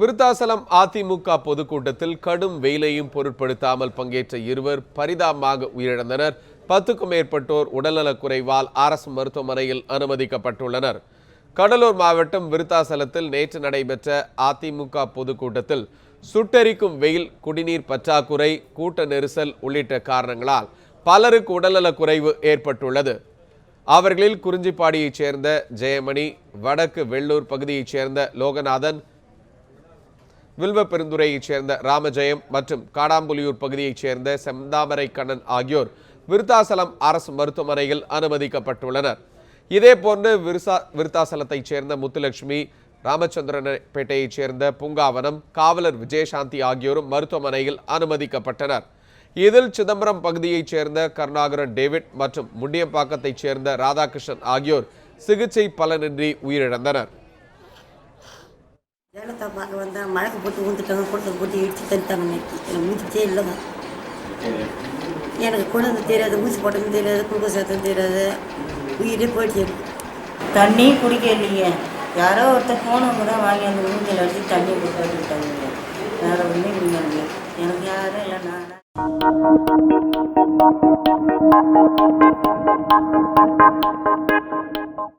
விருத்தாசலம் அதிமுக பொதுக்கூட்டத்தில் கடும் வெயிலையும் பொருட்படுத்தாமல் பங்கேற்ற இருவர் பரிதாபமாக உயிரிழந்தனர். 10க்கும் மேற்பட்டோர் உடல்நலக் குறைவால் அரசு மருத்துவமனையில் அனுமதிக்கப்பட்டுள்ளனர். கடலூர் மாவட்டம் விருத்தாசலத்தில் நேற்று நடைபெற்ற அதிமுக பொதுக்கூட்டத்தில் சுட்டெரிக்கும் வெயில், குடிநீர் பற்றாக்குறை, கூட்ட நெரிசல் உள்ளிட்ட காரணங்களால் பலருக்கு உடல்நலக் குறைவு ஏற்பட்டுள்ளது. அவர்களில் குறிஞ்சிப்பாடியைச் சேர்ந்த ஜெயமணி, வடக்கு வெள்ளூர் பகுதியைச் சேர்ந்த லோகநாதன், வில்வப்பெருந்துறையைச் சேர்ந்த ராமஜெயம் மற்றும் காடாம்புலியூர் பகுதியைச் சேர்ந்த செந்தாமரை கண்ணன் ஆகியோர் விருத்தாசலம் அரசு மருத்துவமனையில் அனுமதிக்கப்பட்டுள்ளனர். இதேபோன்று விருத்தாசலத்தைச் சேர்ந்த முத்துலட்சுமி, ராமச்சந்திரன்பேட்டையைச் சேர்ந்த பூங்காவனம், காவலர் விஜயசாந்தி ஆகியோரும் மருத்துவமனையில் அனுமதிக்கப்பட்டனர். இதில் சிதம்பரம் பகுதியைச் சேர்ந்த கருணாகரன் டேவிட் மற்றும் முண்டியம்பாக்கத்தைச் சேர்ந்த ராதாகிருஷ்ணன் ஆகியோர் சிகிச்சை பலனின்றி உயிரிழந்தனர். ஜனதா பார்க்க வந்தால் மழைக்கு போட்டு ஊந்துட்டாங்க, குளத்துக்கு போட்டு இடிச்சு தந்துட்டாங்க. நேற்று எனக்கு மூச்சுச்சே இல்லைங்க. எனக்கு குழந்தை தெரியாது, ஊசி போட்டதும் தெரியாது, குளுக்கோஸ் சேர்த்ததும் தெரியாது, உயிரே போயிடுச்சு. தண்ணி குடிக்க இல்லைங்க. யாரோ ஒருத்தர் போனவங்க தான் வாங்கி அந்த மூஞ்சில் அடிச்சு தண்ணி கொடுத்து விட்டாங்க. வேறு ஒன்றும் இல்லைங்க. எனக்கு யாரும் இல்லை. நான்